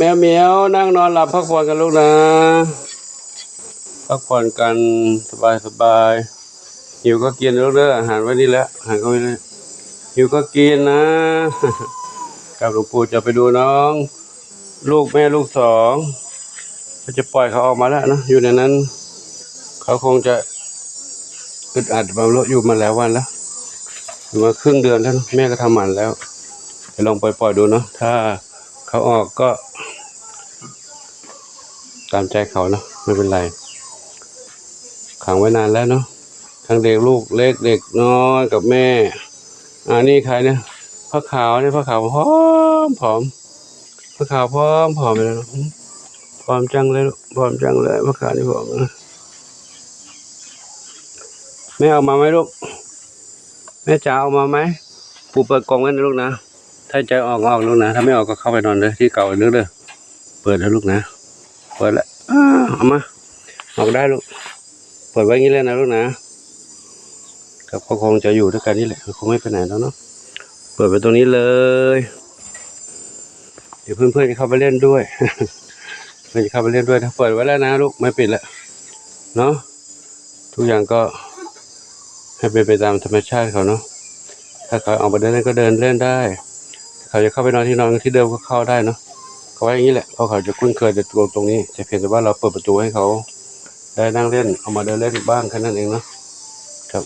แมวเหมียวนั่งนอนหลับพักผ่อนกันลูกนะพักผ่อนกันสบายหิวก็กินลูกเด้ออาหารไว้นี่แล้วอาหารก็ไว้เลยหิวก็กินนะกับหลวงปู่จะไปดูน้องลูกแม่ลูกสองก็จะปล่อยเขาออกมาแล้วนะอยู่ในนั้นเขาคงจะอึดอัดบำรุงอยู่มาแล้ววันแล้วอยู่มาครึ่งเดือนแล้วแม่ก็ทำหมันแล้วลองปล่อยดูเนาะถ้าเขาออกก็ตามใจเขาเนาะไม่เป็นไรขังไว้นานแล้วเนาะทั้งเด็กลูกเล็กเด็กน้อยกับแม่นี่ใครเนี่ยผ้าขาวเนี่ยผ้าขาวผอมผ้าขาวผอมไปแล้วผอมจังเลยผอมจังเลยผ้าขาวนี่ผอมแม่เอามาไหมลูกแม่จ๋าเอามาไหมปู่เปิดกล่องกันนะลูกนะถ้าใจออกลูกนะถ้าไม่ออกก็เข้าไปนอนเลยที่เก่าเนื้อเลยเปิดแล้วลูกนะเปิดแล้วเอามาออกได้ลูกเปิดไว้งี้เลยนะลูกนะกับเขาคงจะอยู่ด้วยกันนี่แหละคงไม่ไปไหนแล้วเนาะเปิดไปตรงนี้เลยเดี๋ยวเพื่อนๆจะเข้าไปเล่นด้วยเพื่อนจะเข้าไปเล่นด้วยถ้าเปิดไว้แล้วนะลูกไม่ปิดแล้วเนาะทุกอย่างก็ให้เป็นไปตามธรรมชาติเขาเนาะถ้าเขาออกมาเดินเล่นก็เดินเล่นได้เขาจะเข้าไปนอนที่นอนที่เดิมก็เข้าได้เนาะเขาไว้อย่างนี้แหละเพราะเขาจะคุ้นเคยตรงนี้จะเพียงแต่ว่าเราเปิดประตูให้เขาได้นั่งเล่นเอามาเดินเล่นบ้างแค่นั้นเองเนาะครับ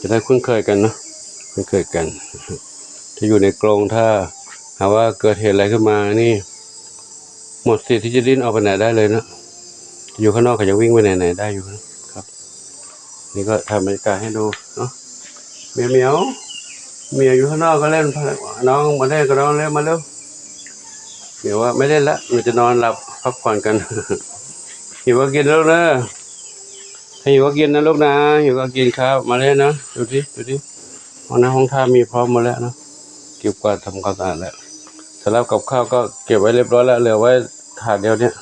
จะได้คุ้นเคยกันเนาะคุ้นเคยกันถ้าอยู่ในกรงถ้าหากว่าเกิดเหตุอะไรขึ้นมานี่หมดสิทธิ์ที่จะดิ้นออกไปไหนได้เลยนะอยู่ข้างนอกเขาจะวิ่งไปไหนได้อยู่นะครับนี่ก็ทำบรรยากาศให้ดูเนาะเหมียวอยู่ข้างนอกก็เล่นน้องมาเล่นก็น้องเล่นมาเร็วเดี๋ยวว่าไม่เล่นละมันจะนอนหลับพักผ่อนกันหิวก็กินแล้วนะหิวก็กินนะลูกนะหิวก็กินครับมาเล่นนะดูดิห้องน้ำห้องท่ามีพร้อมหมดแล้วนะเก็บกวาดทำความสะอาดแล้วสำหรับกับข้าวก็เก็บไว้เรียบร้อยแล้วเหลือไว้ถาดเดียวเนี่ย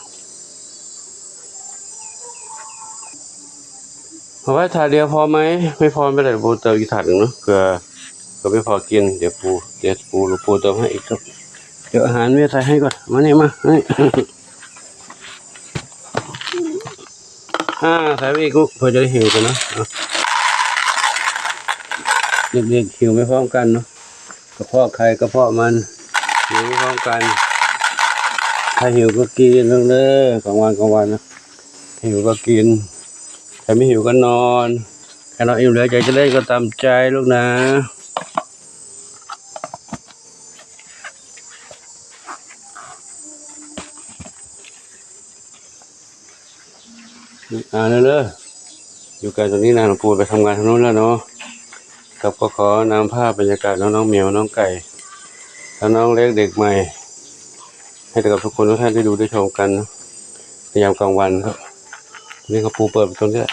เอาไว้ถาดเดียวพอไหมไม่พอไม่ได้ปูเติมอีกถาดหนึ่งเนาะเผื่อไม่พอกินเดี๋ยวปูหลวงปู่เติมให้อีกครับเดี๋ยวอาหารใส่ให้ก่อนมานี่มาใส่ไปอีกเพื่อจะได้หิวกันนะเด็กๆหิวไม่พร้อมกันเนาะกระเพาะใครกระเพาะมันหิวไม่พร้อมกันถ้าหิวก็กินเรื่อยๆกลางวันนะหิวก็กินถ้าไม่หิวก็นอนแค่นอนอิ่มแล้วใจจะเล่นก็ตามใจลูกนะเลยอยู่กันตรงนี้นะหลวงปู่ไปทำงานทางโน้นแล้วเนาะกับก็ขอนำภาพบรรยากาศน้องเหมียวน้องไก่และน้องเล็กเด็กใหม่ให้กับทุกคนทุกท่านได้ดูได้ชมกันในยามกลางวันครับนี่เขาปูเปิดตรงนี้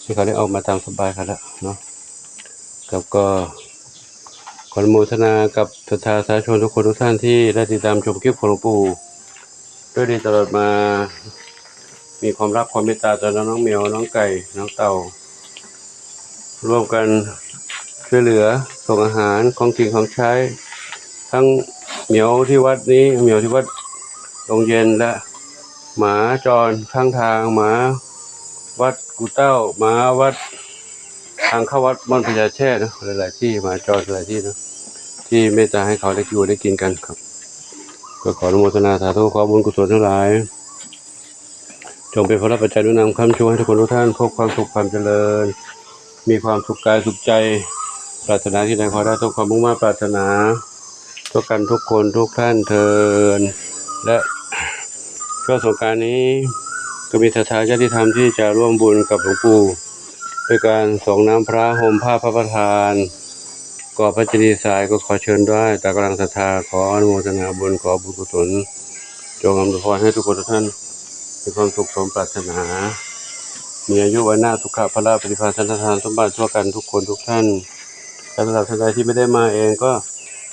ที่เขาได้ออกมาตามสบายกันแล้วเนาะกับก็ขออนุโมทนากับศรัทธาสาธุชนทุกคนทุกท่านที่ได้ติดตามชมคลิปของหลวงปู่ด้วยดีตลอดมามีความรักความเมตตาต่อน้องเหมียวน้องไก่น้องเต่าร่วมกันช่วยเหลือส่งอาหารของกินของใช้ทั้งเหมียวที่วัดนี้เหมียวที่วัดโรงเย็นและหมาจรข้างทางหมาวัดกูเต้าหมาวัดทางเข้าวัดม่อนพญาแช่นะหลายๆที่หมาจรหลายที่นะที่เมตตาให้เขาได้อยู่ได้กินกันครับก็ขออนุโมทนาสาธุขอบุญกุศลทั้งหลายจงเป็นพระปัจจัยนุนำคำชูให้ทุกคนทุกท่านพบความสุขความเจริญมีความสุขกายสุขใจปรารถนาที่ใดขอได้ทุกความมุ่งมั่นปรารถนาทุกกันทุกคนทุกท่านเทินและช่วงสงกรานต์นี้ก็มีศรัทธาญาติธรรมที่จะร่วมบุญกับหลวงปู่ด้วยการส่งน้ำพระห่มผ้าพระประธานก่อพระเจดีย์ทรายก็ขอเชิญด้วยแต่กำลังศรัทธาขออนุโมทนาบุญขอบุญกุศลจงอำนวยพรให้ทุกคนทุกท่านมีความสุขสมปรารถนามีอายุวันหน้าทุกขะพละปฏิภาณสันทานสมบัติทั่วกันทุกคนทุกท่านสำหรับท่านใดที่ไม่ได้มาเองก็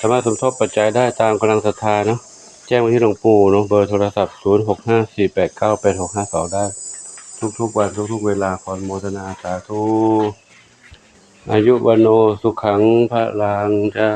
สามารถสมทบปัจจัยได้ตามกำลังศรัทธาเนาะแจ้งไปที่หลวงปู่เนาะเบอร์โทรศัพท์0654898652ได้ทุกวันทุกเวลาขออนุโมทนาสาธุอายุวันโนสุขังพลังเจ้า